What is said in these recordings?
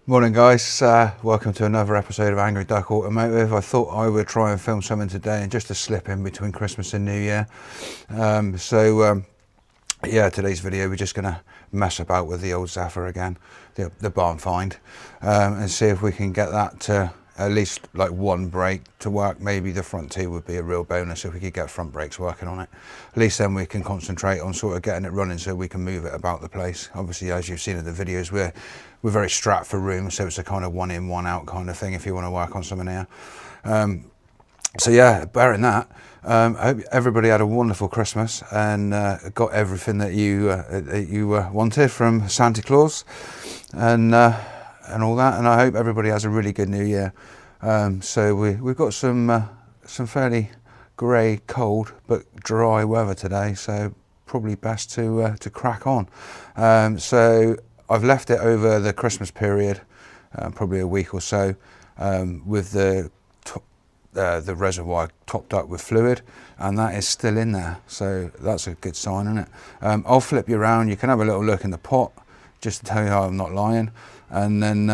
Morning guys, welcome to another episode of Angry Duck Automotive. I thought I would try and film something today and just a slip in between Christmas and New Year. Yeah, today's video we're just going to mess about with the old Zephyr again, the barn find, and see if we can get that to at least like one brake to work. Maybe the front two would be a real bonus if we could get front brakes working on it. At least then we can concentrate on sort of getting it running so we can move it about the place. Obviously, as you've seen in the videos, we're very strapped for room, so it's a kind of one in, one out kind of thing if you want to work on something here. So yeah, bearing that, I hope everybody had a wonderful Christmas and got everything that you wanted from Santa Claus and all that. And I hope everybody has a really good New Year. So we've got some fairly grey, cold but dry weather today. So probably best to crack on. So I've left it over the Christmas period, probably a week or so, with the reservoir topped up with fluid, and that is still in there, so that's a good sign, isn't it? I'll flip you around, you can have a little look in the pot just to tell you how I'm not lying, and then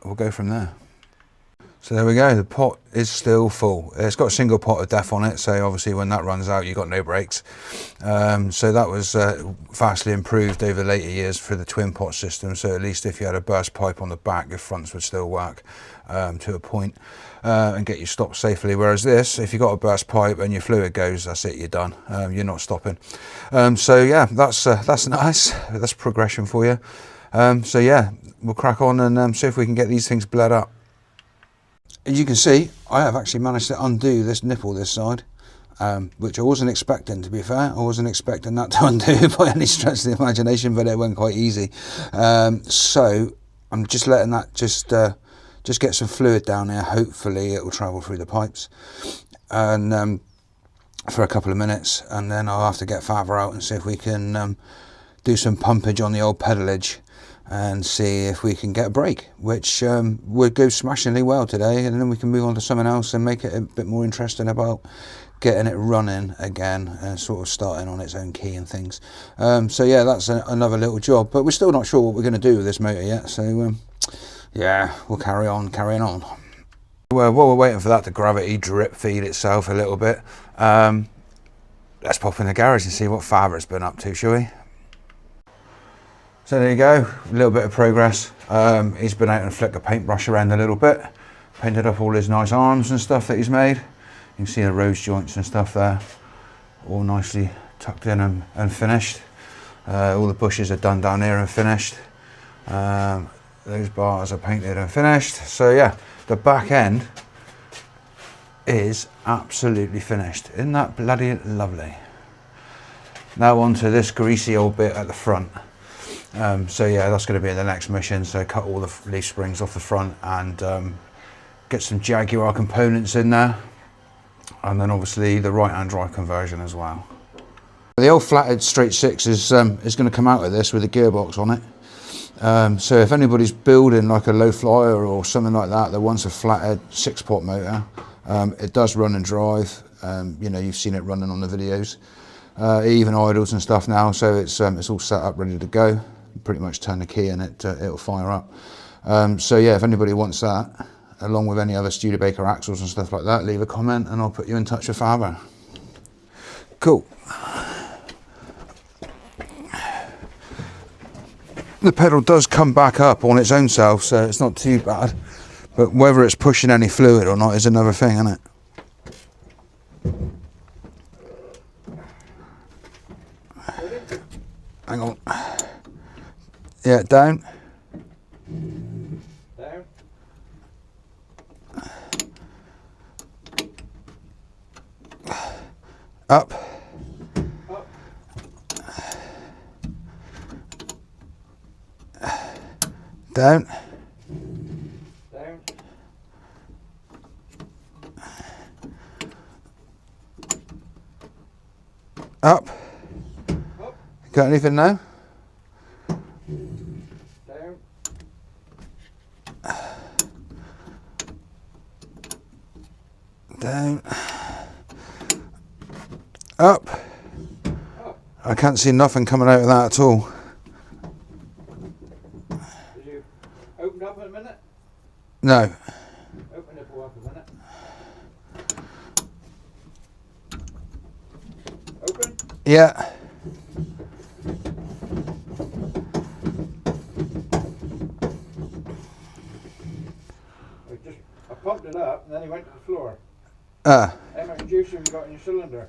we'll go from there. So there we go, the pot is still full. It's got a single pot of DEF on it, so obviously when that runs out you've got no brakes. So that was vastly improved over later years for the twin pot system, so at least if you had a burst pipe on the back, your fronts would still work to a point and get you stopped safely. Whereas this, if you've got a burst pipe and your fluid goes, that's it, you're done. You're not stopping. So yeah, that's nice. That's progression for you. So yeah, we'll crack on and see if we can get these things bled up. As you can see, I have actually managed to undo this nipple this side, which I wasn't expecting, to be fair. I wasn't expecting that to undo by any stretch of the imagination, but it went quite easy. So I'm just letting that just get some fluid down there. Hopefully it will travel through the pipes and for a couple of minutes, and then I'll have to get Father out and see if we can do some pumpage on the old pedalage and see if we can get a brake, which would go smashingly well today, and then we can move on to something else and make it a bit more interesting about getting it running again and sort of starting on its own key and things. So yeah, that's another little job, but we're still not sure what we're going to do with this motor yet, so yeah, we'll carry on carrying on. Well, while we're waiting for that to gravity drip feed itself a little bit, let's pop in the garage and see what Father's been up to, shall we? So there you go, a little bit of progress. He's been out and flicked the paintbrush around a little bit, painted up all his nice arms and stuff that he's made. You can see the rose joints and stuff there, all nicely tucked in and finished. All the bushes are done down here and finished. Those bars are painted and finished. So yeah, the back end is absolutely finished. Isn't that bloody lovely? Now onto this greasy old bit at the front. So yeah, that's going to be the next mission. So cut all the leaf springs off the front and get some Jaguar components in there, and then obviously the right-hand drive conversion as well. The old flathead straight six is going to come out of this with a gearbox on it. So if anybody's building like a low flyer or something like that that wants a flathead 6-pot motor, it does run and drive. You know, you've seen it running on the videos. It even idles and stuff now, so it's all set up ready to go. Pretty much turn the key and it'll fire up. So yeah, if anybody wants that, along with any other Studebaker axles and stuff like that, leave a comment and I'll put you in touch with Father. Cool. The pedal does come back up on its own self, so it's not too bad, but whether it's pushing any fluid or not is another thing, isn't it? Hang on. Yeah, down. Down. Up. Up. Down. Down. Up. Up. Got anything now? Down. Down. Up. I can't see nothing coming out of that at all. Did you open up and No. Open it up a minute. Open. Yeah. I pumped it up and then he went to the floor. Ah. How much juice have you got in your cylinder?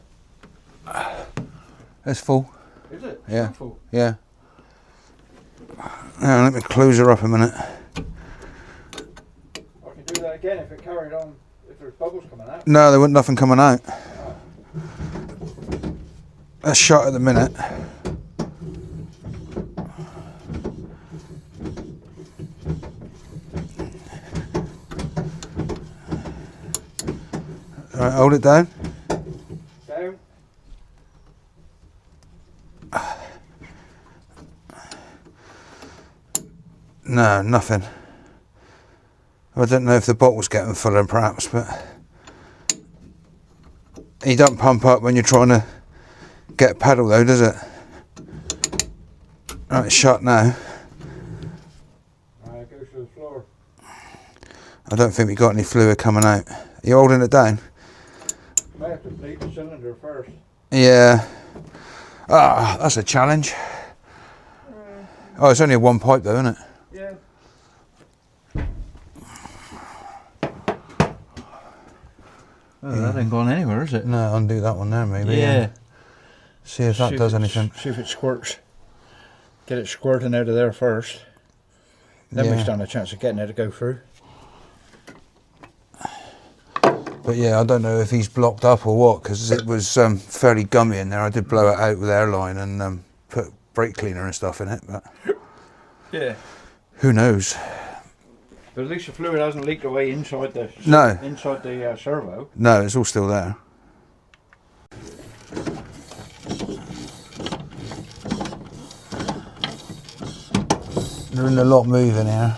It's full. Is it? It's Yeah. not full. Yeah. Now let me close her up a minute. I can do that again if it carried on, if there's bubbles coming out. No, there wasn't nothing coming out. That's shut at the minute. Alright, hold it down. Down. No, nothing. I don't know if the bottle's getting fuller perhaps, but he don't pump up when you're trying to get a pedal though, does it? Right, it's shut now. It goes to the floor. I don't think we got any fluid coming out. Are you holding it down? You may have to bleed the cylinder first. Yeah. Ah, that's a challenge. Oh, it's only a one pipe though, isn't it? Yeah. Oh, that ain't gone anywhere, is it? No, undo that one there maybe. Yeah. See if that does anything. See if it squirts. Get it squirting out of there first. Then we stand a chance of getting it to go through. But yeah, I don't know if he's blocked up or what, because it was fairly gummy in there. I did blow it out with airline and put brake cleaner and stuff in it, but Yeah. who knows? But at least the fluid hasn't leaked away inside the servo. No, it's all still there. Doing a lot moving here.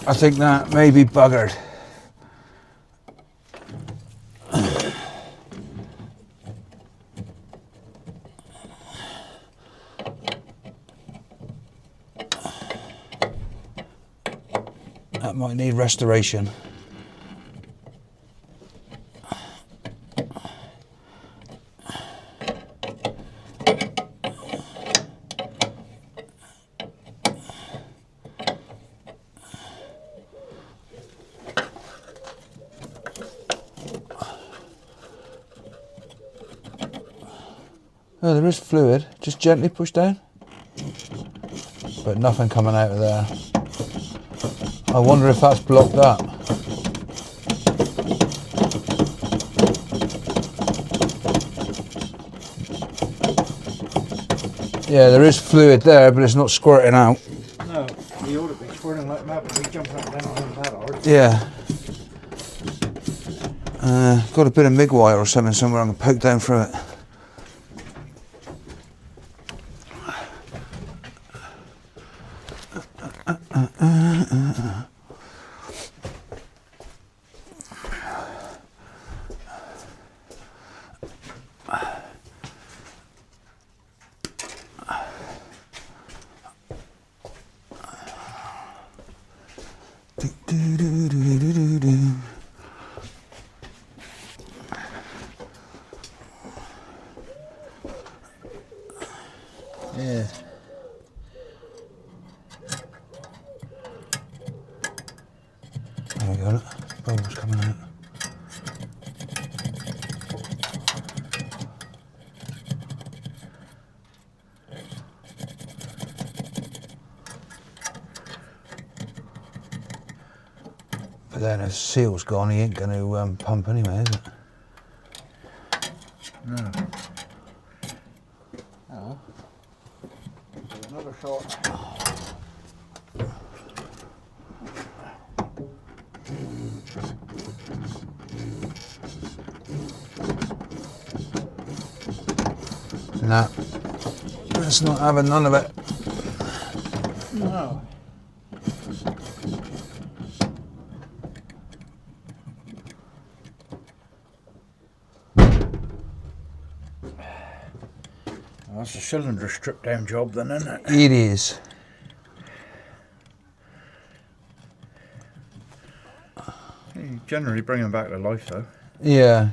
I think that may be buggered. That might need restoration. Oh, there is fluid. Just gently push down. But nothing coming out of there. I wonder if that's blocked up. Yeah, there is fluid there, but it's not squirting out. No, he ought to be squirting like mad, but he's jumping up and down that hard. Yeah. Got a bit of MIG wire or something somewhere I can poke down through it. Yeah. There we go, look. Bubbles coming out. But then if the seal's gone, he ain't going to pump anyway, is it? No. Oh. Another shot. Nah, let's not have none of it. No. That's a cylinder strip down job then, isn't it? It is. You generally bring them back to life though. Yeah.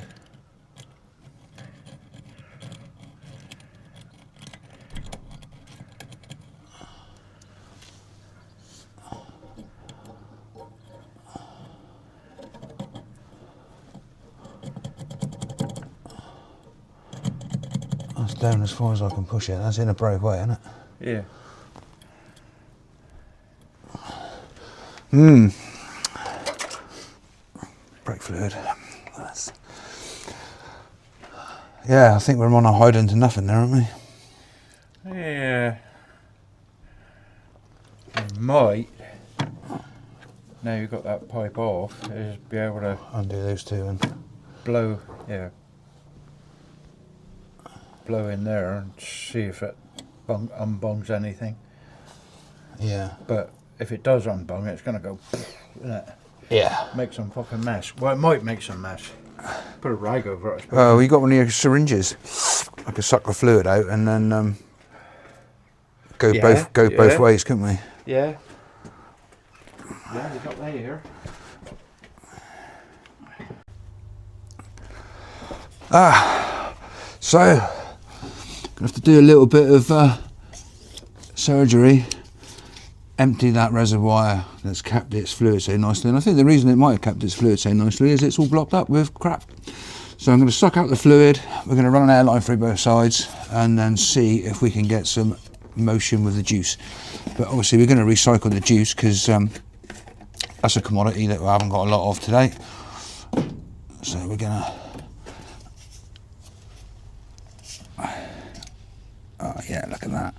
That's down as far as I can push it. That's in a brave way, isn't it? Yeah. Brake fluid. Yeah, I think we're on a hide into nothing there, aren't we? Yeah. You might, now you've got that pipe off, is be able to Undo those two and blow, blow in there and see if it unbongs anything. yeah. But if it does unbung, it's going to go, isn't it? Yeah. Make some fucking mess. Well, it might make some mess. Put a rag over it, I suppose. Oh, we got one of your syringes. I could suck the fluid out and then go both ways, couldn't we? Yeah. Yeah, we've got that here. So gonna have to do a little bit of surgery. Empty that reservoir that's capped its fluid so nicely, and I think the reason it might have capped its fluid so nicely is it's all blocked up with crap. So I'm going to suck out the fluid, we're going to run an airline through both sides and then see if we can get some motion with the juice. But obviously we're going to recycle the juice because that's a commodity that we haven't got a lot of today. So we're going to... Oh yeah, look at that.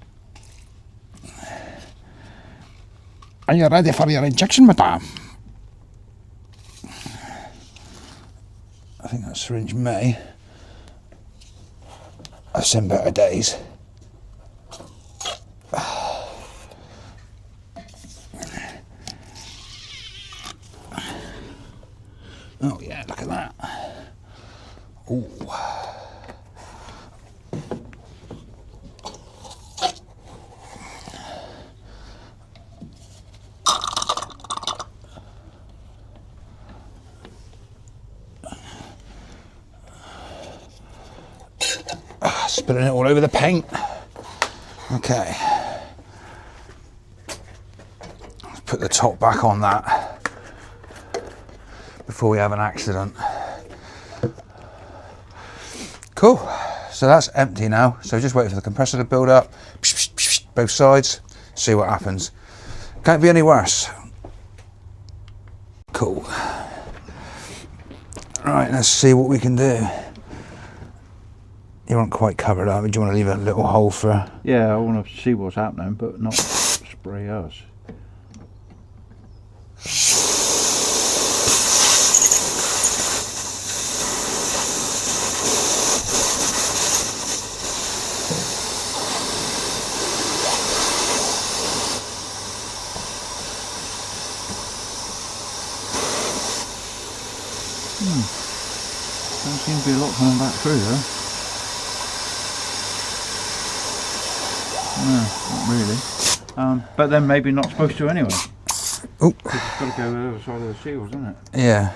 Are you ready for your injection, madame? I think that syringe may have seen better days. Oh yeah, look at that. Ooh. Spilling it all over the paint. Okay. Let's put the top back on that before we have an accident. Cool. So that's empty now. So just wait for the compressor to build up. Both sides. See what happens. Can't be any worse. Cool. Right, let's see what we can do. You aren't quite covered up. Do you want to leave a little hole for... Yeah, I want to see what's happening, but not spray us. Don't seem to be a lot coming back through though. No, not really. But then maybe not supposed to anyway. Oh. It's got to go to the other side of the seals, isn't it? Yeah.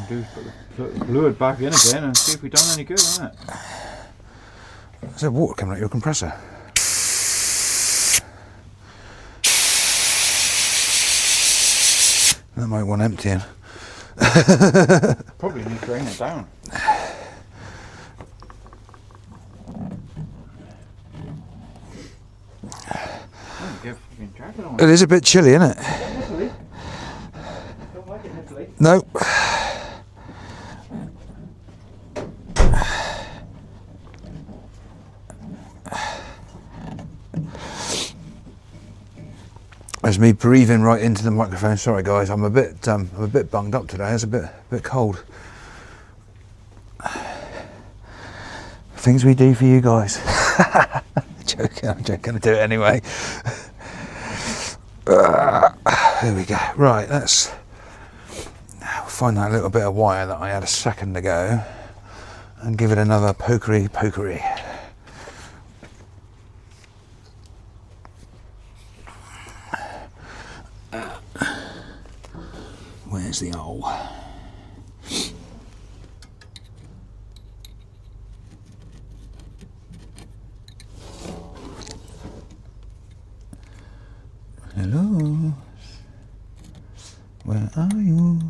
Do put the fluid back in again and see if we've done any good, isn't it? Is there water coming out your compressor? That might want emptying. Probably need to drain it down. It is a bit chilly, isn't it? Don't like it in Italy. No. There's me breathing right into the microphone. Sorry guys, I'm a bit bunged up today. It's a bit cold. Things we do for you guys. joking, I'm just going to do it anyway. There we go. Right, let's find that little bit of wire that I had a second ago and give it another pokery. Where's the hole? Hello? Where are you?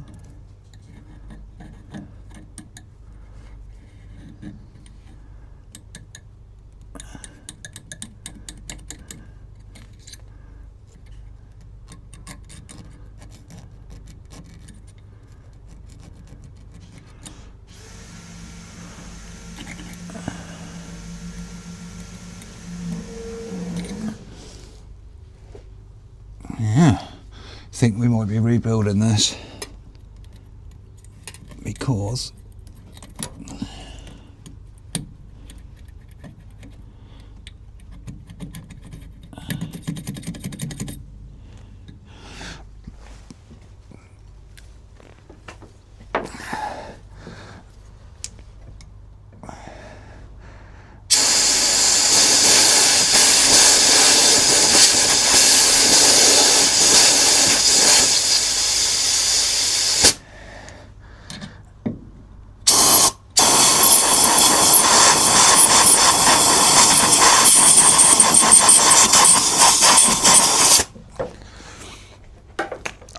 Yeah, I think we might be rebuilding this because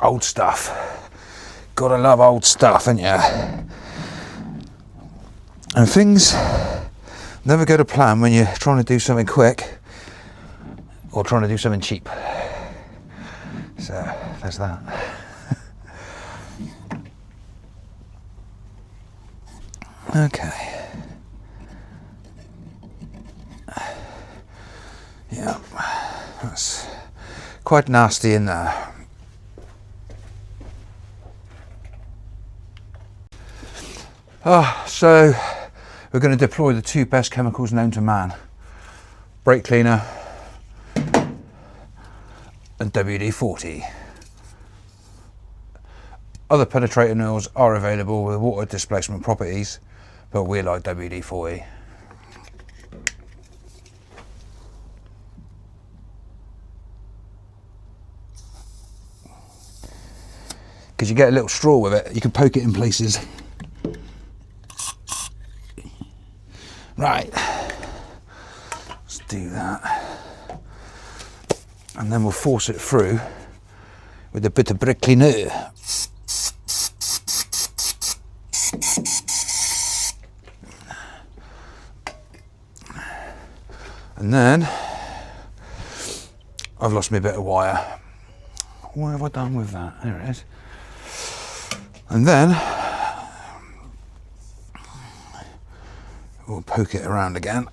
old stuff. Gotta love old stuff, ain't ya? And things never go to plan when you're trying to do something quick or trying to do something cheap. So there's that. Okay. Yeah, that's quite nasty in there. So we're going to deploy the two best chemicals known to man: brake cleaner and WD-40. Other penetrating oils are available with water displacement properties, but we like WD-40. Because you get a little straw with it, you can poke it in places. Right, let's do that, and then we'll force it through with a bit of brake cleaner. And then I've lost me a bit of wire. What have I done with that? There it is. And then we'll poke it around again,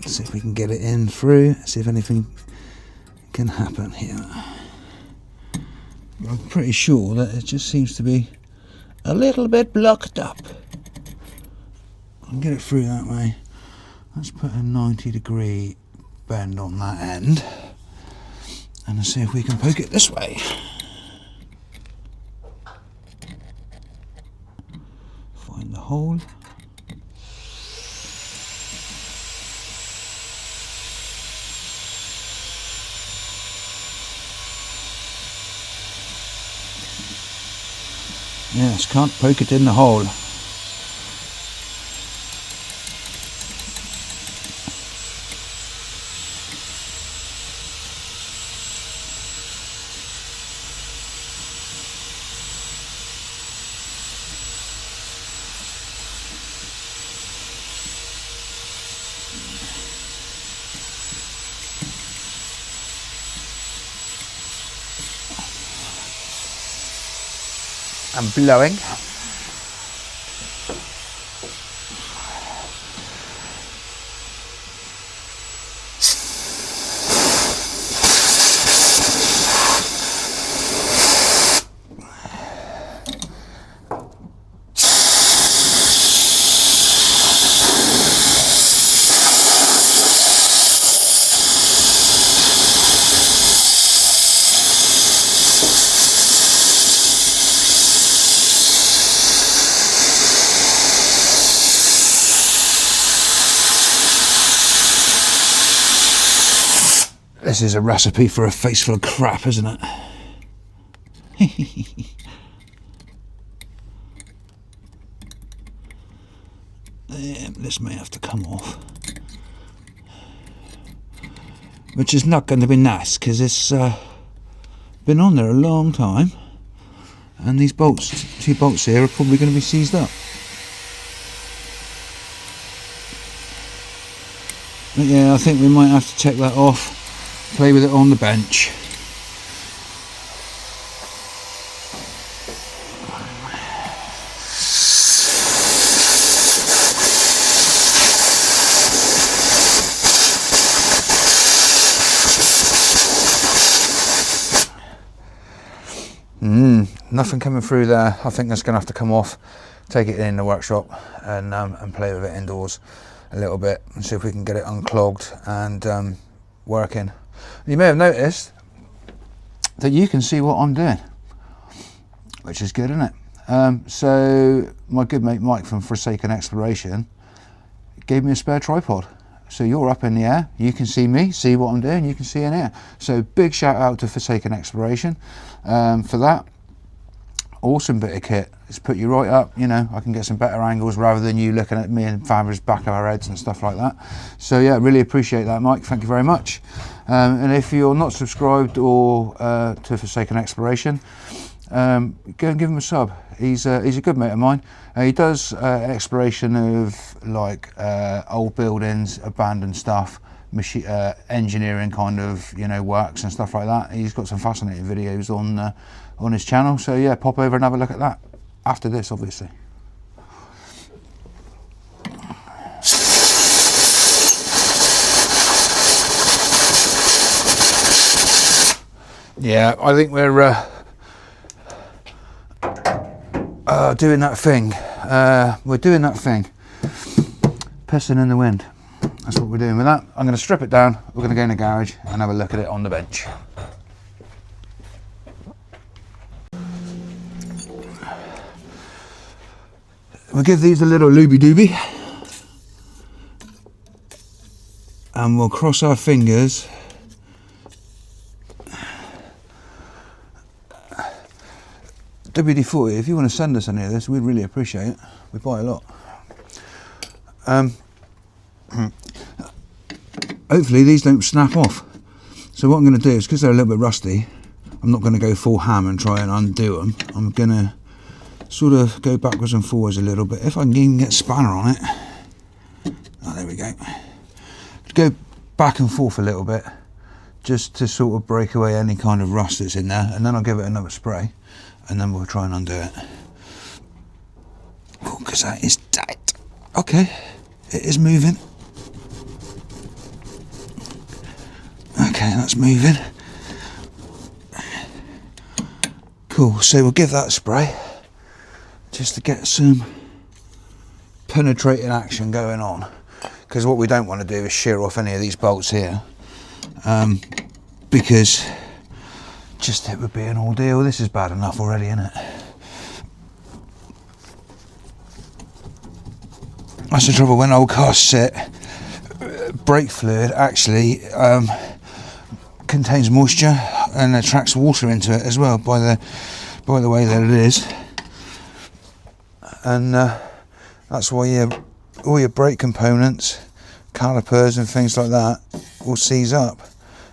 see if we can get it in through, see if anything can happen here. I'm pretty sure that it just seems to be a little bit blocked up. I'll get it through that way. Let's put a 90-degree bend on that end and see if we can poke it this way. Find the hole. Yes, can't poke it in the hole. I'm blowing. This is a recipe for a face full of crap, isn't it? This may have to come off, which is not going to be nice because it's been on there a long time, and these bolts, 2 bolts here, are probably going to be seized up. But yeah, I think we might have to take that off, play with it on the bench. Nothing coming through there. I think that's going to have to come off, take it in the workshop and play with it indoors a little bit and see if we can get it unclogged and working. You may have noticed that you can see what I'm doing, which is good, isn't it? So my good mate Mike from Forsaken Exploration gave me a spare tripod. So you're up in the air, you can see me, see what I'm doing, you can see in here. So big shout out to Forsaken Exploration for that. Awesome bit of kit. It's put you right up, you know, I can get some better angles rather than you looking at me and Faber's back of our heads and stuff like that. So yeah, really appreciate that, Mike, thank you very much. And if you're not subscribed or to Forsaken Exploration, go and give him a sub. He's a good mate of mine. He does exploration of like old buildings, abandoned stuff, engineering kind of, you know, works and stuff like that. He's got some fascinating videos on his channel. So yeah, pop over and have a look at that after this, obviously. Yeah, I think we're doing that thing. We're doing that thing. Pissing in the wind. That's what we're doing with that. I'm going to strip it down. We're going to go in the garage and have a look at it on the bench. We'll give these a little looby-dooby. And we'll cross our fingers. WD-40, if you want to send us any of this, we'd really appreciate it. We buy a lot. Hopefully these don't snap off. So what I'm going to do is, because they're a little bit rusty, I'm not going to go full ham and try and undo them. I'm going to sort of go backwards and forwards a little bit. If I can even get a spanner on it. Oh, there we go. Go back and forth a little bit, just to sort of break away any kind of rust that's in there, and then I'll give it another spray, and then we'll try and undo it. Oh, because that is tight. Okay, it is moving. Okay, that's moving. Cool, so we'll give that a spray, just to get some penetrating action going on. Because what we don't want to do is shear off any of these bolts here, because just it would be an ordeal. This is bad enough already, isn't it? That's the trouble when old cars sit. Brake fluid actually contains moisture and attracts water into it as well by the way that it is, and that's why all your brake components, calipers and things like that will seize up.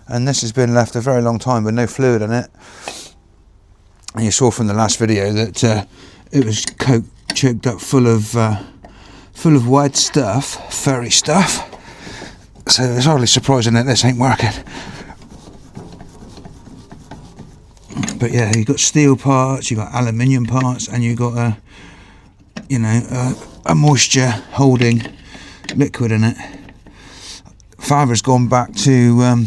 And this has been left a very long time with no fluid in it. And you saw from the last video that it was choked up full of wet stuff, furry stuff. So it's hardly surprising that this ain't working. But yeah, you've got steel parts, you've got aluminium parts, and you've got a moisture holding liquid in it. Father's gone back to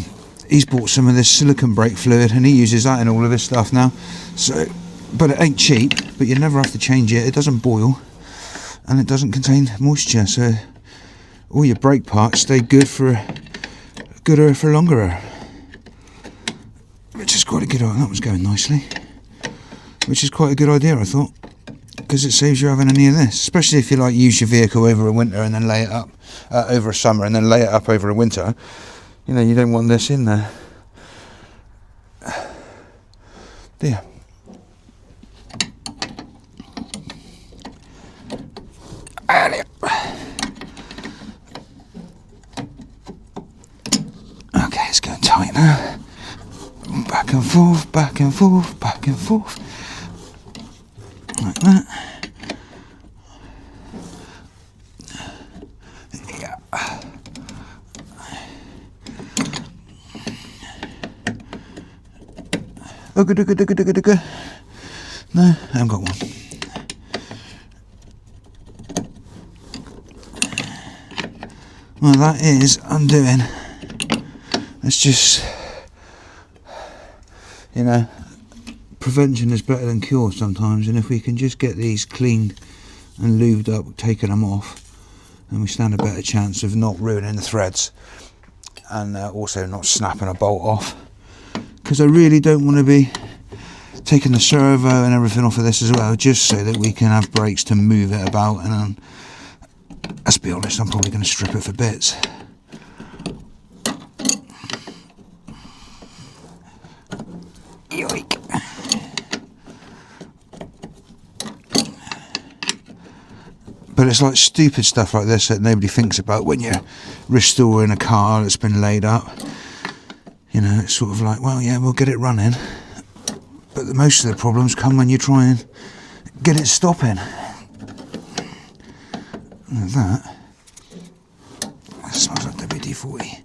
he's bought some of this silicone brake fluid and he uses that in all of his stuff now. So, but it ain't cheap, but you never have to change it. It doesn't boil and it doesn't contain moisture, so all your brake parts stay gooder for longer, which is quite a good idea. That was going nicely, which is quite a good idea, I thought, because it saves you having any of this, especially if you like use your vehicle over a winter and then lay it up over a summer and then lay it up over a winter. You know, you don't want this in there. There. Okay, it's going tight now. Back and forth, back and forth, back and forth. Like that. Yeah. Oh, good. No, I haven't got one. Well, that is undoing. It's just, you know, prevention is better than cure sometimes, and if we can just get these cleaned and lubed up, taking them off, then we stand a better chance of not ruining the threads and also not snapping a bolt off. Because I really don't want to be taking the servo and everything off of this as well, just so that we can have brakes to move it about. And let's be honest, I'm probably going to strip it for bits. Yoink. But it's like stupid stuff like this that nobody thinks about when you're restoring a car that's been laid up. You know, it's sort of like, well, yeah, we'll get it running. But most of the problems come when you try and get it stopping. Like that. That smells like WD-40.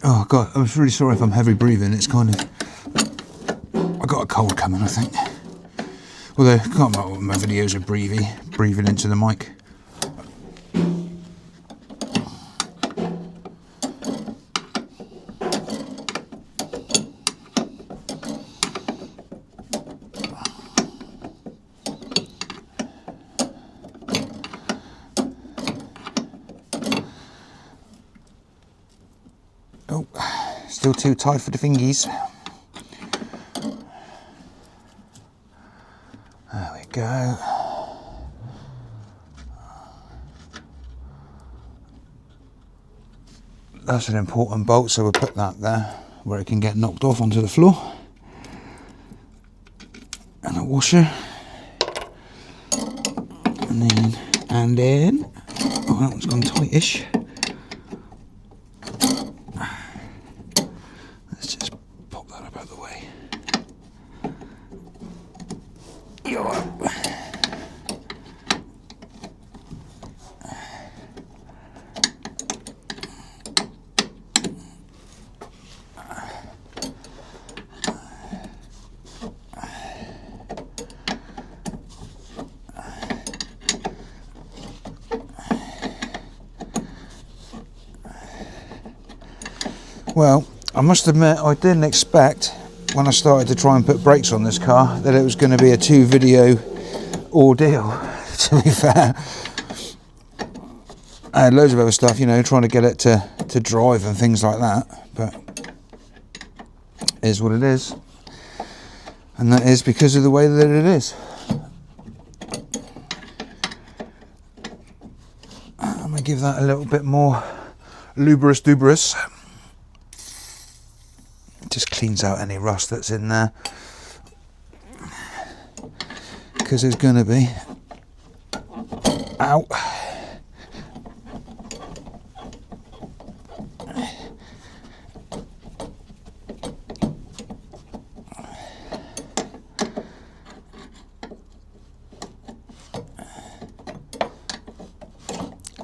Oh God, I'm really sorry if I'm heavy breathing. It's kind of, I got a cold coming, I think. Although I can't remember what my videos are breathing into the mic. Oh, still too tight for the fingies. There we go. That's an important bolt, so we'll put that there where it can get knocked off onto the floor. And a washer. And then, oh, that one's gone tightish. Let's just pop that up out of the way. Well, I must admit I didn't expect when I started to try and put brakes on this car that it was going to be a 2-video ordeal, to be fair. I had loads of other stuff, you know, trying to get it to drive and things like that, but it is what it is. And that is because of the way that it is. I'm going to give that a little bit more lubrous dubrous. Just cleans out any rust that's in there, because there's going to be, ow,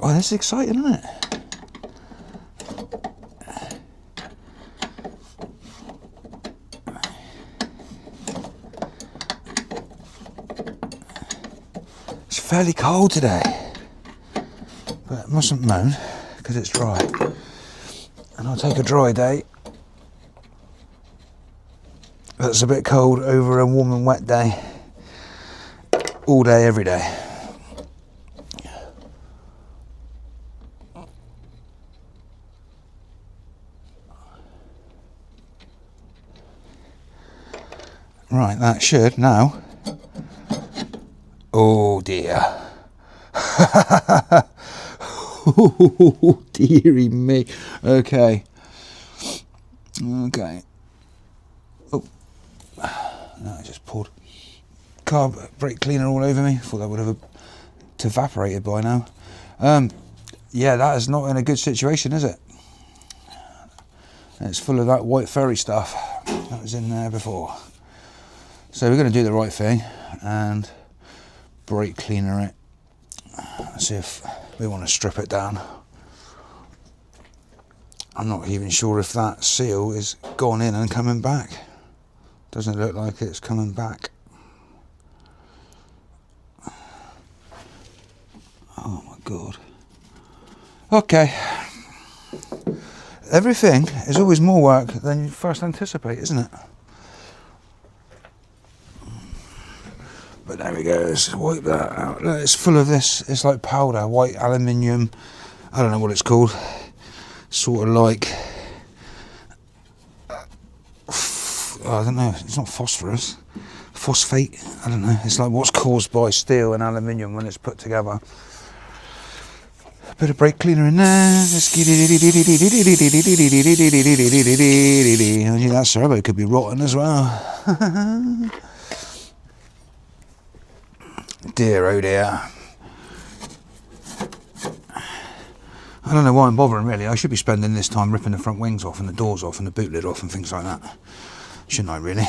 oh, that's exciting, isn't it? Fairly cold today, but it mustn't moan because it's dry, and I'll take a dry day that's a bit cold over a warm and wet day, all day every day. Right, that should now. Oh dear. Oh dearie me. Okay. Okay. Oh, no, I just poured carb brake cleaner all over me. Thought that would have evaporated by now. Yeah, that is not in a good situation, is it? It's full of that white furry stuff that was in there before. So we're going to do the right thing and brake cleaner it. See if we want to strip it down. I'm not even sure if that seal is gone in and coming back. Doesn't look like it's coming back. Oh my god. Okay. Everything is always more work than you first anticipate, isn't it? But there we go, let's wipe that out. Look, it's full of this, it's like powder, white aluminium, I don't know what it's called. Sort of like, I don't know, it's not phosphorus, phosphate, I don't know. It's like what's caused by steel and aluminium when it's put together. A bit of brake cleaner in there. That servo could be rotten as well. Dear oh dear. I don't know why I'm bothering really. I should be spending this time ripping the front wings off and the doors off and the boot lid off and things like that. Shouldn't I really?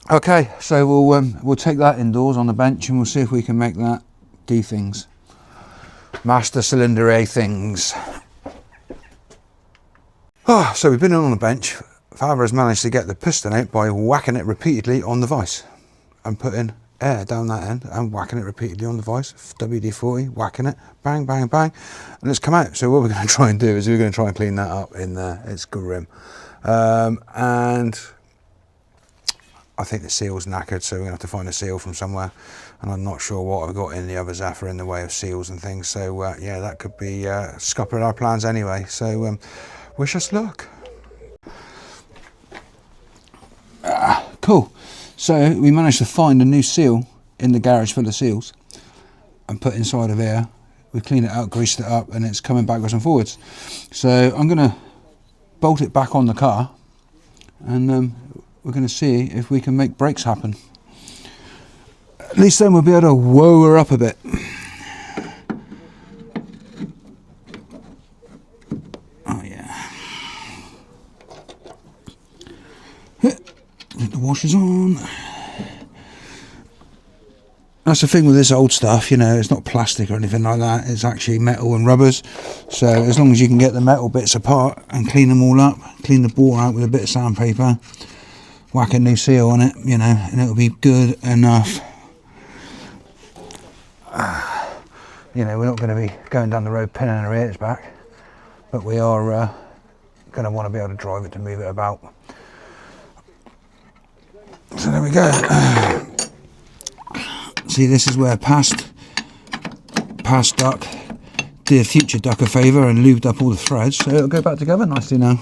Okay, so we'll take that indoors on the bench and we'll see if we can make that do things. Master cylinder A things. Oh, so we've been on the bench. Father has managed to get the piston out by whacking it repeatedly on the vise and putting air down that end and whacking it repeatedly on the vise. WD-40, whacking it, bang, bang, bang, and it's come out. So what we're going to try and do is we're going to try and clean that up in there. It's grim. And I think the seal's knackered, so we're going to have to find a seal from somewhere. And I'm not sure what I've got in the other Zephyr in the way of seals and things. So yeah, that could be scuppering our plans anyway. So wish us luck. Cool. So we managed to find a new seal in the garage full of seals and put inside of here. We've cleaned it out, greased it up, and it's coming backwards and forwards. So I'm going to bolt it back on the car and we're going to see if we can make brakes happen. At least then we'll be able to whoa her up a bit. Oh yeah. Get the washers on. That's the thing with this old stuff, you know, it's not plastic or anything like that, it's actually metal and rubbers. So as long as you can get the metal bits apart and clean them all up, clean the bore out with a bit of sandpaper, whack a new seal on it, you know, and it'll be good enough. You know, we're not going to be going down the road pinning our ears back, but we are going to want to be able to drive it to move it about. So there we go. See, this is where past duck did future duck a favour and lubed up all the threads, so it'll go back together nicely now.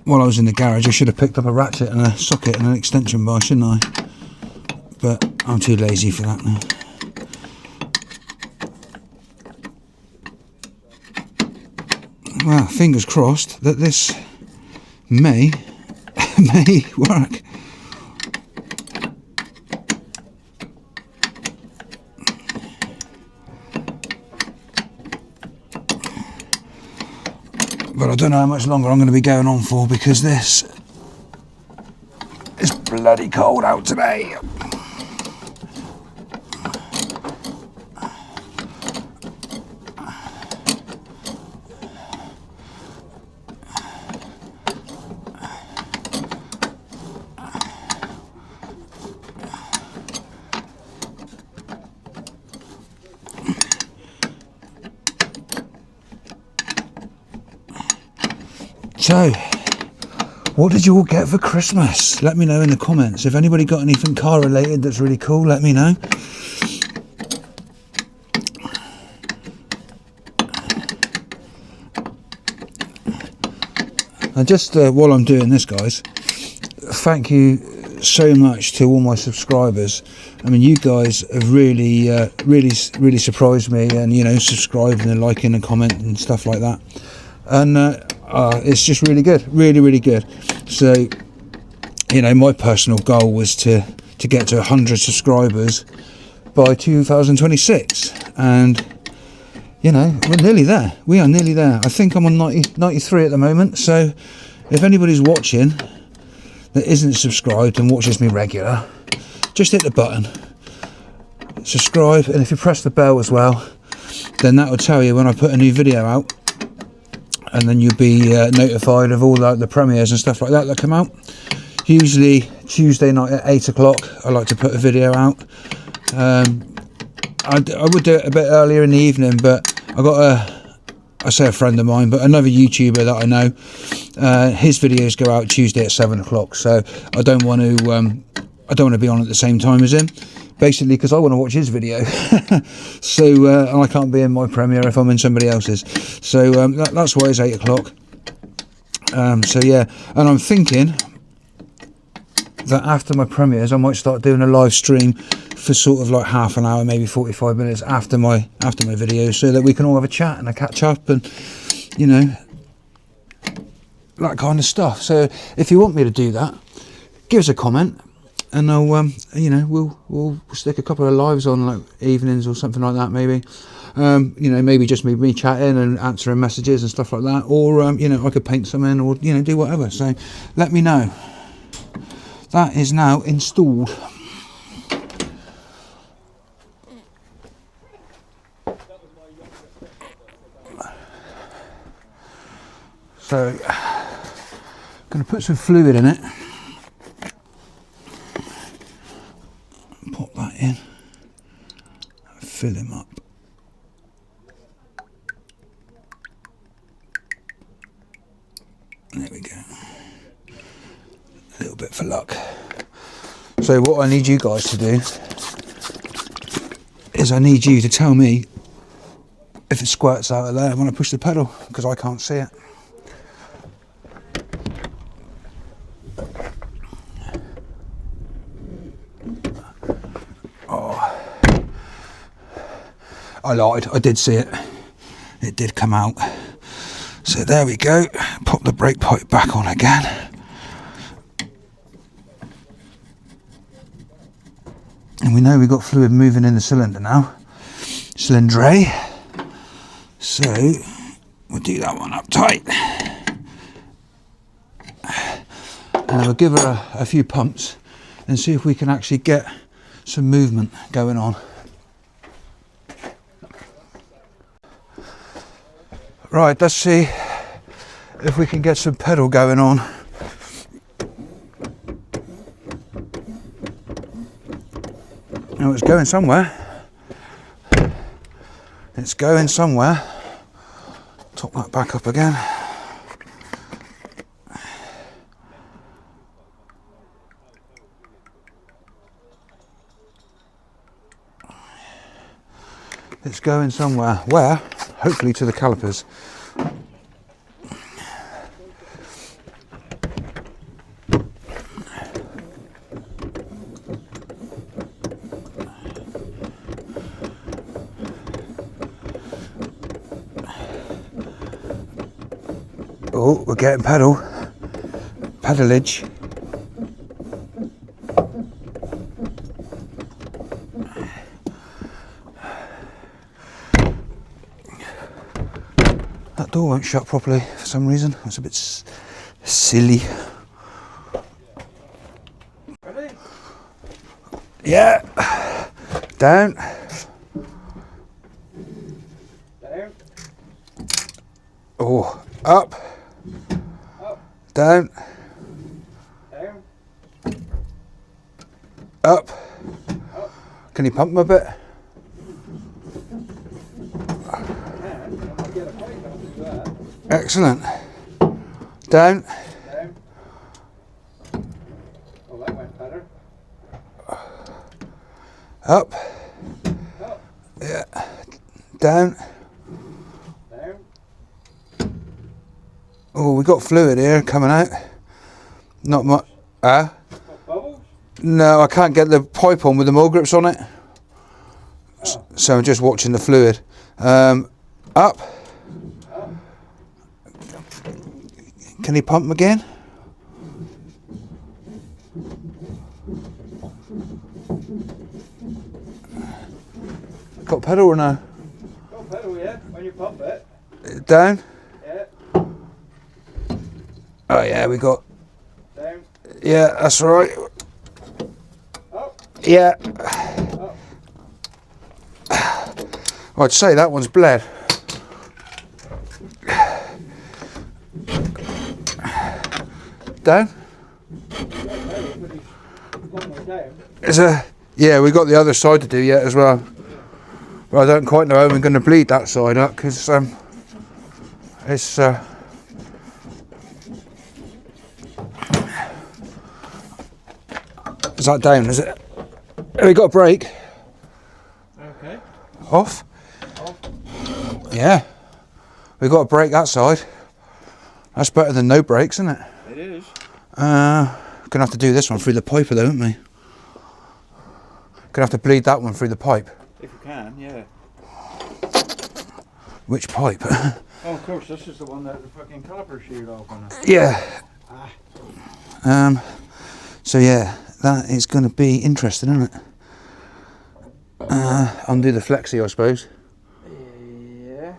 While I was in the garage, I should have picked up a ratchet and a socket and an extension bar, shouldn't I? But I'm too lazy for that now. Well, fingers crossed that this may work. But I don't know how much longer I'm going to be going on for because this is bloody cold out today. So, what did you all get for Christmas? Let me know in the comments. If anybody got anything car related that's really cool, let me know. And just while I'm doing this, guys, thank you so much to all my subscribers. I mean, you guys have really surprised me, and you know, subscribing and liking and commenting and stuff like that. And it's just really good, really good. So, you know, my personal goal was to get to 100 subscribers by 2026, and you know, we're nearly there. We are nearly there. I think I'm on 93 at the moment. So if anybody's watching that isn't subscribed and watches me regular, just hit the button, subscribe, and if you press the bell as well, then that will tell you when I put a new video out, and then you'll be notified of all the premieres and stuff like that come out. Usually Tuesday night at 8 o'clock I like to put a video out. I would do it a bit earlier in the evening, but I got I say a friend of mine, but another YouTuber that I know, his videos go out Tuesday at 7 o'clock, so I don't want to be on at the same time as him, basically because I want to watch his video. So and I can't be in my premiere if I'm in somebody else's, so that's why it's 8 o'clock. So yeah, and I'm thinking that after my premieres I might start doing a live stream for sort of like half an hour, maybe 45 minutes after my videos, so that we can all have a chat and a catch up, and you know, that kind of stuff. So if you want me to do that, give us a comment, and I'll you know, we'll stick a couple of lives on, like evenings or something like that, maybe. You know, maybe just me chatting and answering messages and stuff like that, or you know, I could paint something, or you know, do whatever. So let me know. That is now installed. So I'm going to put some fluid in it, pop that in, fill him up. There we go. A little bit for luck. So what I need you guys to do is I need you to tell me if it squirts out of there when I push the pedal, because I can't see it. Oh, I lied, I did see it. It did come out. So there we go. Pop the brake pipe back on again. And we know we've got fluid moving in the cylinder now. Cylindre. So we'll do that one up tight. And we'll give her a few pumps and see if we can actually get some movement going on. Right, let's see if we can get some pedal going on. Now it's going somewhere. It's going somewhere. Top that back up again. It's going somewhere. Where? Hopefully to the calipers. Oh, we're getting pedalage. That door won't shut properly for some reason. It's a bit silly. Ready? Yeah. Down. Down. Oh, up. Up. Down. Down. Up. Up. Can you pump them a bit? Excellent. Down. Down. Oh, that went better. Up. Up. Yeah. Down. Down. Oh, we got fluid here coming out. Not much. Got bubbles? No, I can't get the pipe on with the mole grips on it. Oh. So I'm just watching the fluid. Up. Up. Can he pump again? Got pedal or no? Got pedal, yeah, when you pump it. Down? Yeah. Oh yeah, we got... Down. Yeah, that's right. Up. Yeah. Up. I'd say that one's bled. Down? Is a... Yeah, we got the other side to do yet as well. But I don't quite know how we're going to bleed that side up because it's... Is that down, is it? Have we got a brake? Okay. Off? Off. Yeah. We got a brake that side. That's better than no brakes, isn't it? It is. Gonna have to do this one through the pipe though, aren't we? Gonna have to bleed that one through the pipe. If you can, yeah. Which pipe? Oh, of course, this is the one that the fucking caliper sheared off on it. Yeah. Ah. So yeah, that is going to be interesting, isn't it? Undo the flexi, I suppose. Yeah.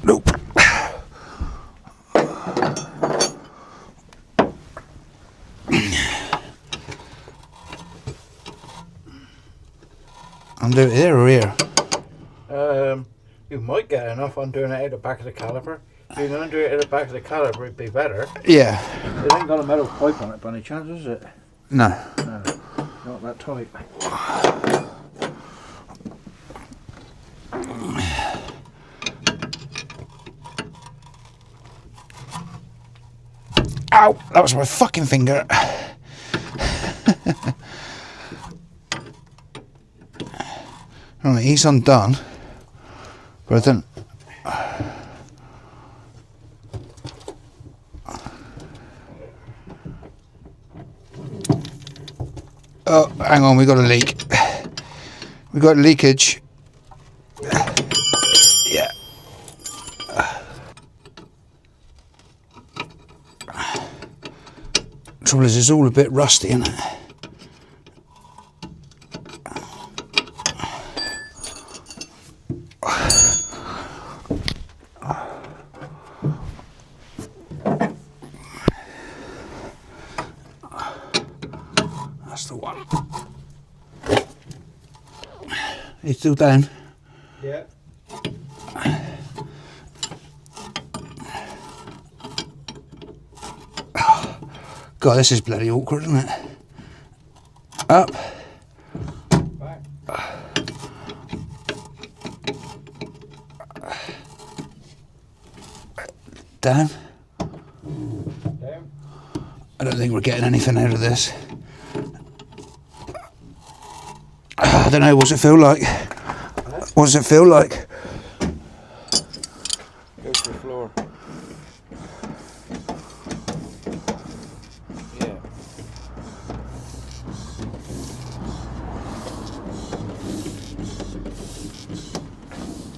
Nope. Undo it here or here? You might get enough on doing it at the back of the caliper. If you undo it at the back of the caliper, it'd be better. Yeah. It ain't got a metal pipe on it by any chance, is it? No. No, not that tight. Ow! That was my fucking finger. Right, he's undone. But I don't... Oh, hang on, we got a leak. We got leakage. Yeah. Trouble is, it's all a bit rusty, isn't it? That's the one. It's still down. Yeah. God, this is bloody awkward, isn't it? Up. Back. Down. Down. I don't think we're getting anything out of this. I don't know, what's it feel like? What does it feel like? Go to the floor. Yeah.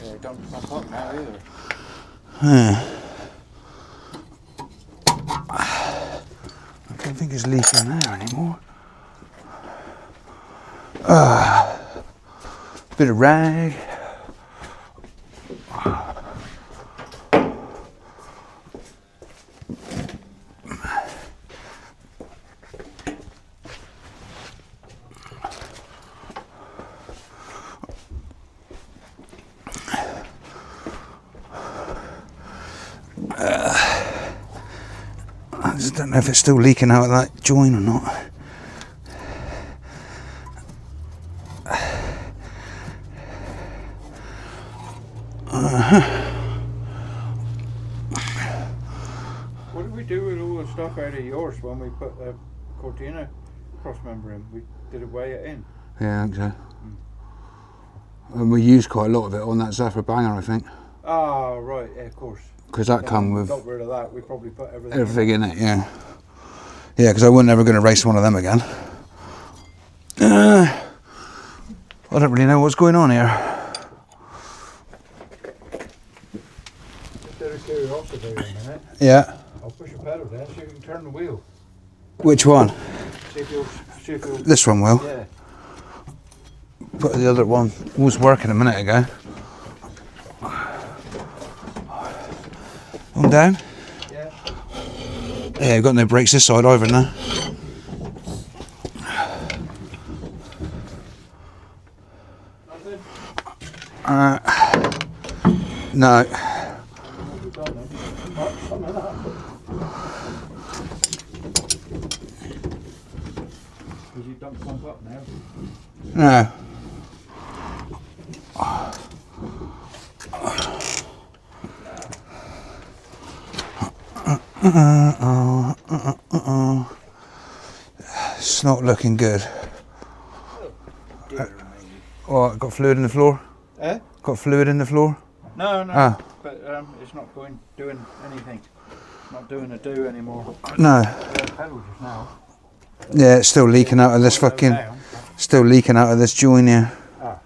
Yeah, don't pump up now either. I don't think it's leaking there anymore. Bit of rag. I just don't know if it's still leaking out of that joint or not. What did we do with all the stuff out of yours when we put the Cortina cross member in? We did it weigh it in. Yeah, I think so. And we used quite a lot of it on that Zephyr banger, I think. Ah, right, yeah, of course. Because that come with got rid of that. We probably put everything. everything in it, yeah. Yeah, because I wasn't ever going to race one of them again. I don't really know what's going on here. Just out of curiosity a minute. Yeah. I'll push a pedal down so you can turn the wheel. Which one? See if you'll. This one will. Yeah. But the other one was working a minute ago. On down? Yeah. Yeah, we've got no brakes this side either now. Nothing? No. Because you dumped one up now. No. It's not looking good. What, got fluid in the floor? Eh? Got fluid in the floor? No, no. Ah. But it's not doing anything. Not doing a do anymore. No. Pedal just now. Yeah, it's still leaking out of this fucking... Still leaking out of this joint here. Ah.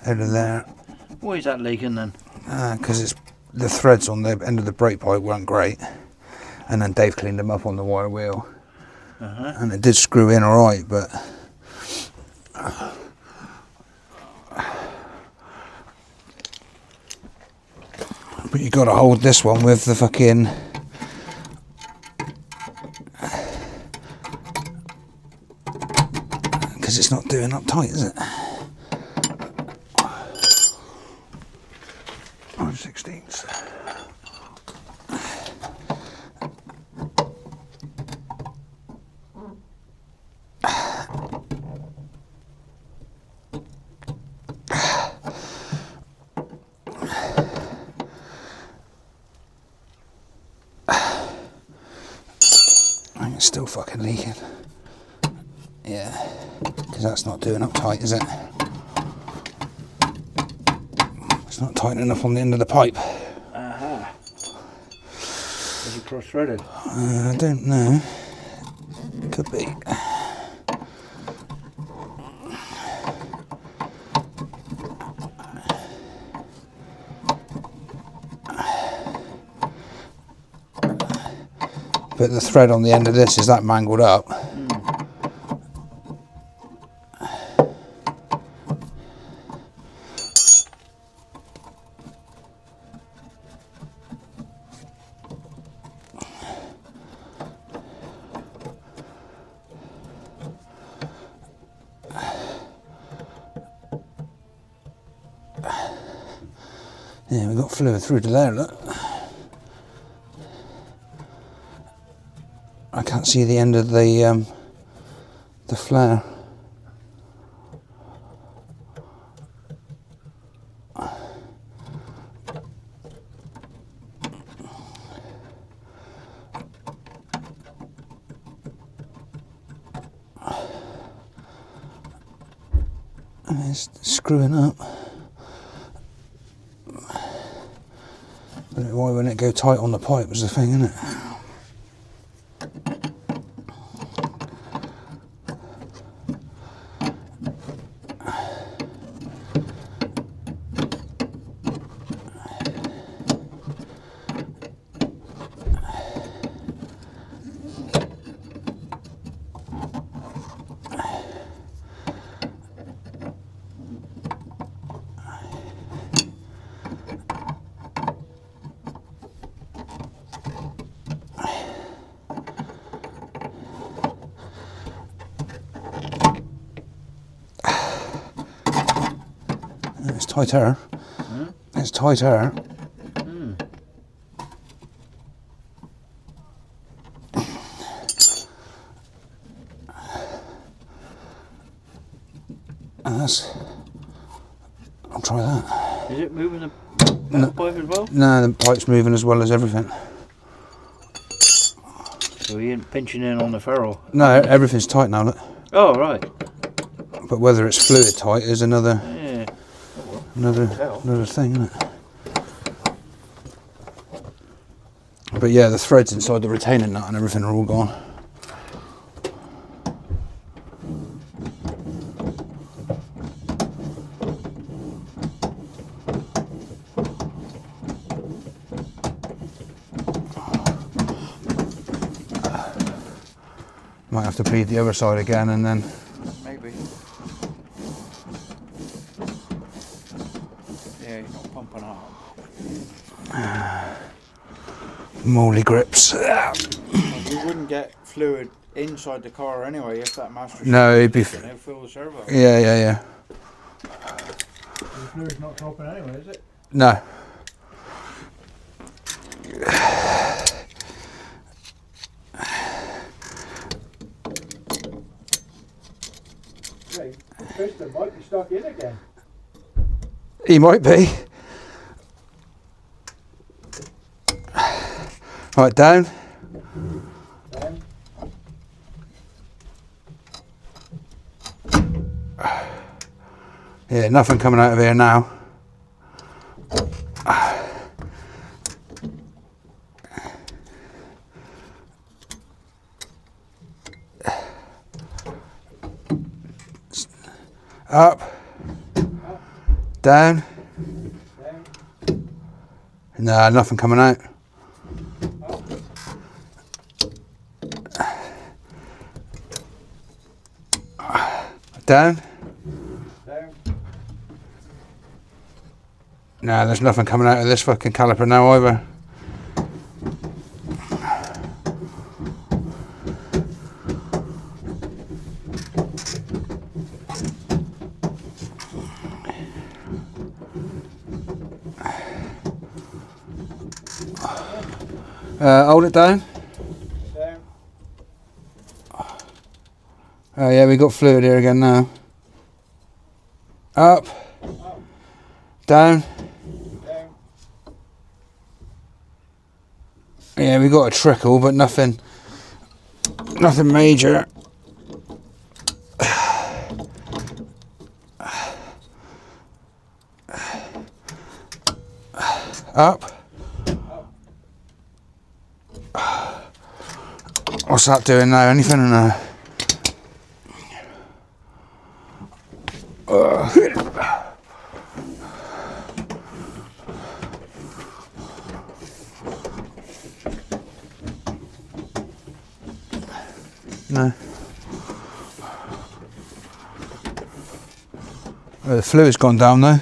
Out of there. Why is that leaking then? Because it's the threads on the end of the brake pipe weren't great. And then Dave cleaned them up on the wire wheel. And it did screw in alright, but... But you got to hold this one with the fucking... Because it's not doing up tight, is it? 5/16. It's still fucking leaking. Yeah, because that's not doing up tight, is it? It's not tight enough on the end of the pipe. Is it cross-threaded? I don't know. Could be. But the thread on the end of this is that mangled up. Yeah, we got fluid through to there, look. I can't see the end of the flare. And it's screwing up. But why wouldn't it go tight on the pipe was the thing, isn't it? It's tighter. It's tighter. I'll try that. Is it moving the metal pipe as well? No, the pipe's moving as well as everything. So he ain't pinching in on the ferrule? No, everything's tight now, look. Oh, right. But whether it's fluid tight is another another thing, isn't it? But yeah, the threads inside the retaining nut and everything are all gone. Might have to bleed the other side again and then... Maybe. Yeah, he's not pumping out. Moly grips. Well, we wouldn't get fluid inside the car anyway if that master... No, it'd be... It'll fill the servo. Yeah. The fluid's not dropping anyway, is it? No. The piston might be stuck in again. He might be. Right, down. Yeah, nothing coming out of here now. Up. Down. No, nothing coming out. Down. No, there's nothing coming out of this fucking caliper now either. Hold it down. Oh yeah, we got fluid here again now. Up. Down. Yeah, we got a trickle, but nothing major. Up. What's that doing now? Anything or no? No. The fluid's gone down though.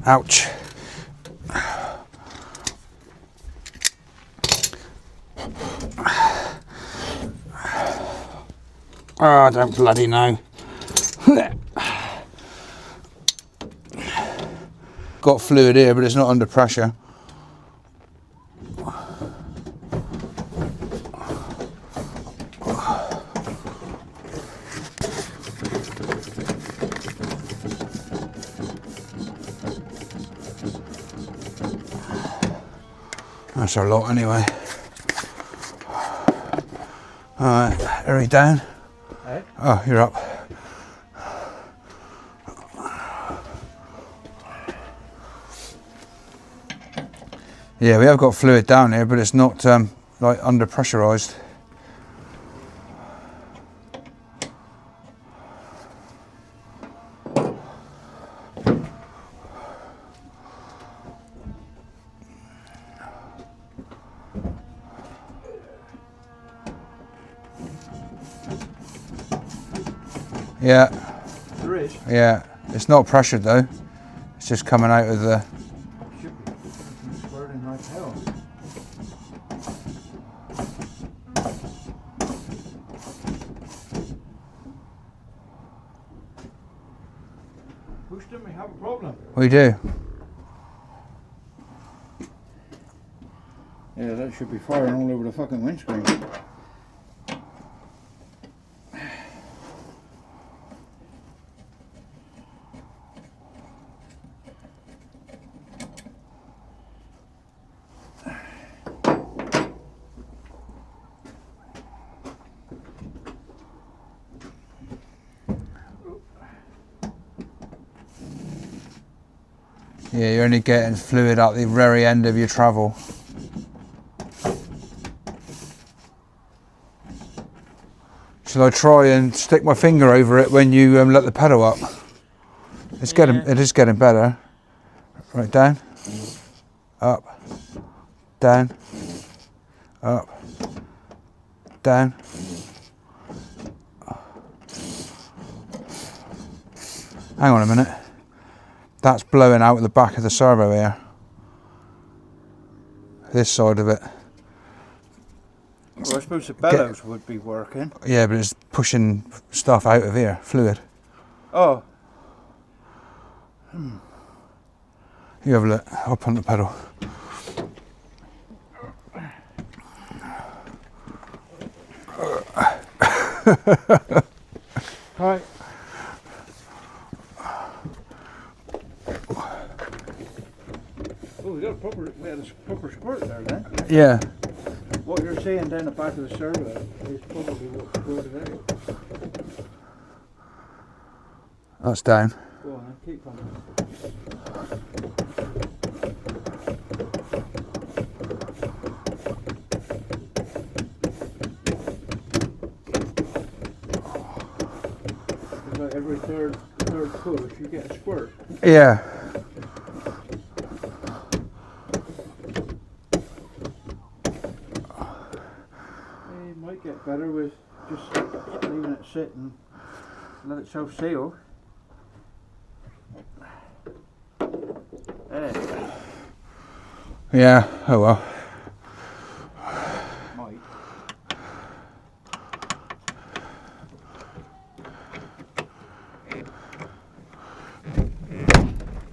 Ouch. Oh, I don't bloody know. Got fluid here, but it's not under pressure. That's a lot anyway. Alright, are you down? Hey? Oh, you're up. Yeah, we have got fluid down here, but it's not like under pressurized. Yeah. There is? Yeah. It's not pressured though. It's just coming out of the... Should be. It's squirting like hell. Houston, we have a problem. We do. Yeah, that should be firing all over the fucking windscreen. Yeah, you're only getting fluid at the very end of your travel. Shall I try and stick my finger over it when you let the pedal up? It's getting, it is getting better. Right, down, up, down, up, down. Hang on a minute. That's blowing out the back of the servo here. This side of it. Well, I suppose the bellows would be working. Yeah, but it's pushing stuff out of here, fluid. Oh. You have a look, up on the pedal. Right. Oh, we had a proper squirt there then. Yeah. What you're seeing down the back of the servo is probably what squirted out. That's down. Go on then, keep on. It's like every third push you get a squirt. Yeah. It might get better with just leaving it sit and let it self-seal. There. Yeah, oh well. Might.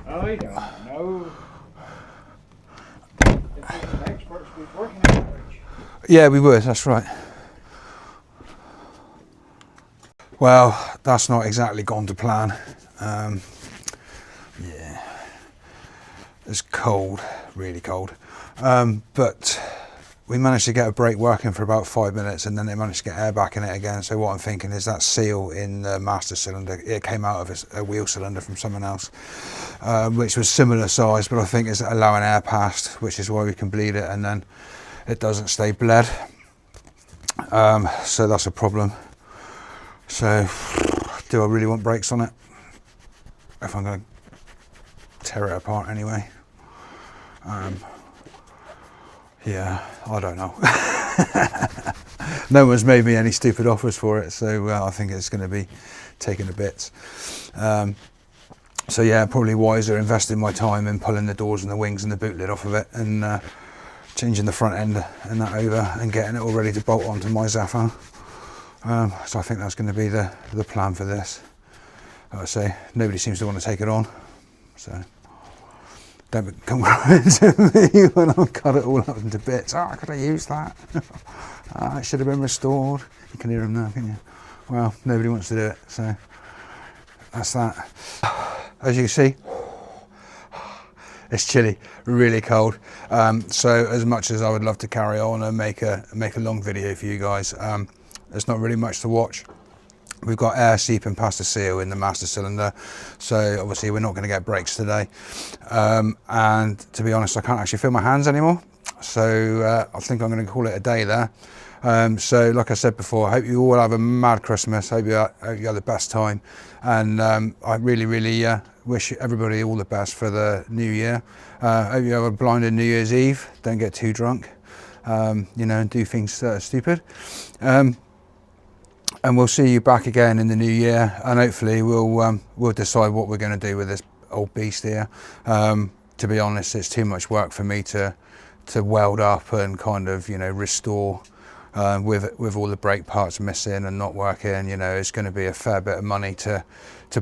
I don't know. If the experts be working average. Yeah, we would, that's right. Well, that's not exactly gone to plan. Yeah, it's cold, really cold. But we managed to get a brake working for about 5 minutes, and then it managed to get air back in it again. So what I'm thinking is that seal in the master cylinder, it came out of a wheel cylinder from someone else, which was similar size, but I think it's allowing air past, which is why we can bleed it, and then it doesn't stay bled. So that's a problem. So do I really want brakes on it if I'm going to tear it apart anyway? Yeah, I don't know. No one's made me any stupid offers for it, so I think it's going to be taken to bits. So yeah, probably wiser investing my time in pulling the doors and the wings and the boot lid off of it, and changing the front end and that over, and getting it all ready to bolt onto my Zephyr. So I think that's going to be the plan for this. Like I say, nobody seems to want to take it on, so don't come crying to me when I cut it all up into bits. Oh, could I use that? Oh, it should have been restored. You can hear them now, can you? Well, nobody wants to do it, so that's that. As you can see, it's chilly, really cold. So as much as I would love to carry on and make a long video for you guys, there's not really much to watch. We've got air seeping past the seal in the master cylinder, so obviously we're not going to get brakes today. And to be honest, I can't actually feel my hands anymore, so I think I'm going to call it a day there. So like I said before, I hope you all have a mad Christmas. I hope you have the best time, and I really wish everybody all the best for the new year. I hope you have a blinding New Year's Eve. Don't get too drunk, you know, and do things that are stupid. And we'll see you back again in the new year, and hopefully we'll decide what we're going to do with this old beast here. To be honest, it's too much work for me to weld up and kind of, you know, restore with all the brake parts missing and not working. You know, it's going to be a fair bit of money to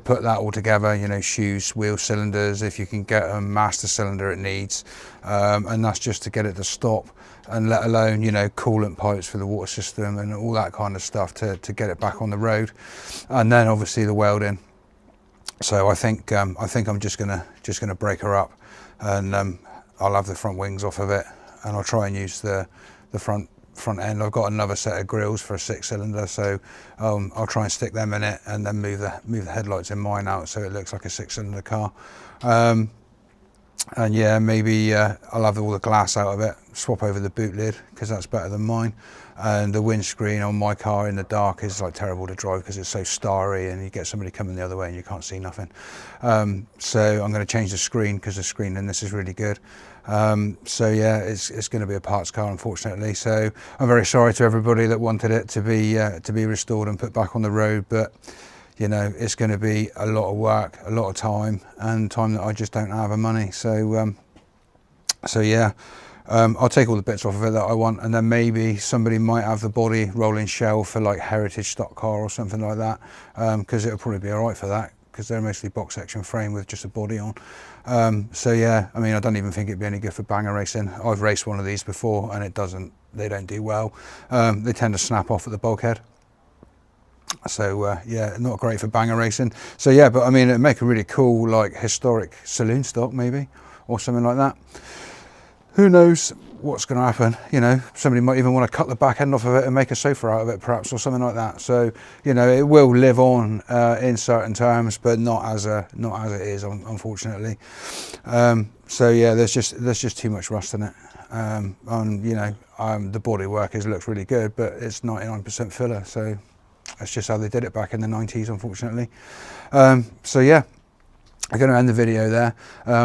put that all together. You know, shoes, wheel cylinders, if you can get a master cylinder it needs, and that's just to get it to stop, and let alone, you know, coolant pipes for the water system and all that kind of stuff to get it back on the road, and then obviously the welding. So I think I'm just gonna break her up, and I'll have the front wings off of it, and I'll try and use the front end. I've got another set of grills for a 6-cylinder, so I'll try and stick them in it, and then move the headlights in mine out so it looks like a 6-cylinder car. And yeah, maybe I'll have all the glass out of it, swap over the boot lid because that's better than mine. And the windscreen on my car in the dark is like terrible to drive because it's so starry, and you get somebody coming the other way and you can't see nothing. So I'm going to change the screen because the screen in this is really good. So yeah, it's going to be a parts car, unfortunately. So I'm very sorry to everybody that wanted it to be restored and put back on the road, but you know, it's going to be a lot of work, a lot of time, and time that I just don't have the money. So yeah, I'll take all the bits off of it that I want, and then maybe somebody might have the body rolling shell for like heritage stock car or something like that, because it'll probably be all right for that, because they're mostly box section frame with just a body on. So yeah, I mean, I don't even think it'd be any good for banger racing. I've raced one of these before and they don't do well. They tend to snap off at the bulkhead. So yeah, not great for banger racing. So yeah, but I mean, it'd make a really cool like historic saloon stock maybe, or something like that. Who knows what's going to happen? You know, somebody might even want to cut the back end off of it and make a sofa out of it perhaps, or something like that. So you know, it will live on in certain terms, but not as it is, unfortunately. So yeah, there's just too much rust in it. And you know, the bodywork looks really good, but it's 99% filler. So that's just how they did it back in the 90s, unfortunately. So yeah, I'm going to end the video there.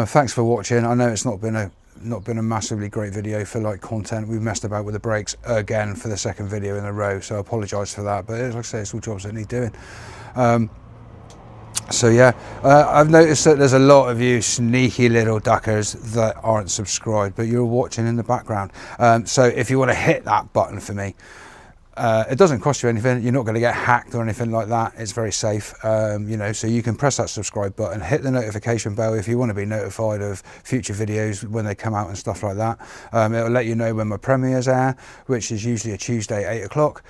Thanks for watching. I know it's not been a massively great video for like content. We've messed about with the brakes again for the second video in a row, so I apologise for that. But like I say, it's all jobs that need doing. So yeah, I've noticed that there's a lot of you sneaky little duckers that aren't subscribed, but you're watching in the background. So if you want to hit that button for me, it doesn't cost you anything. You're not going to get hacked or anything like that. It's very safe, you know, so you can press that subscribe button, hit the notification bell if you want to be notified of future videos when they come out and stuff like that. It'll let you know when my premieres air, which is usually a Tuesday, 8 o'clock.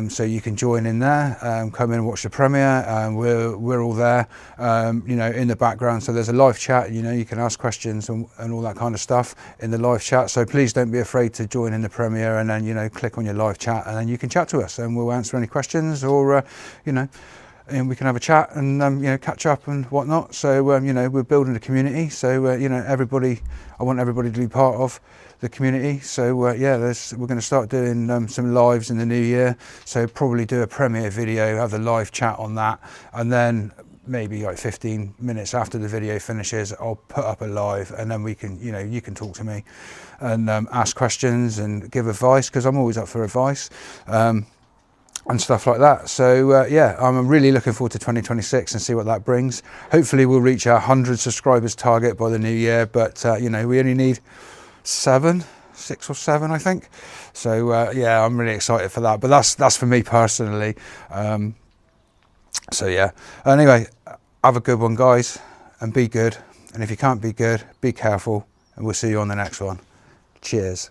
So you can join in there, come in and watch the premiere. We're all there, you know, in the background. So there's a live chat, you know, you can ask questions and all that kind of stuff in the live chat. So please don't be afraid to join in the premiere, and then, you know, click on your live chat, and then you can chat to us and we'll answer any questions, or, you know, and we can have a chat and, you know, catch up and whatnot. So, you know, we're building a community. So, you know, I want everybody to be part of the community. So yeah, we're going to start doing some lives in the new year. So probably do a premiere video, have the live chat on that, and then maybe like 15 minutes after the video finishes, I'll put up a live, and then we can, you know, you can talk to me and ask questions and give advice, because I'm always up for advice. And stuff like that. So yeah, I'm really looking forward to 2026 and see what that brings. Hopefully we'll reach our 100 subscribers target by the new year, but you know, we only need 6 or 7, I think. So yeah, I'm really excited for that, but that's for me personally. So yeah, anyway, have a good one, guys, and be good. And if you can't be good, be careful, and we'll see you on the next one. Cheers.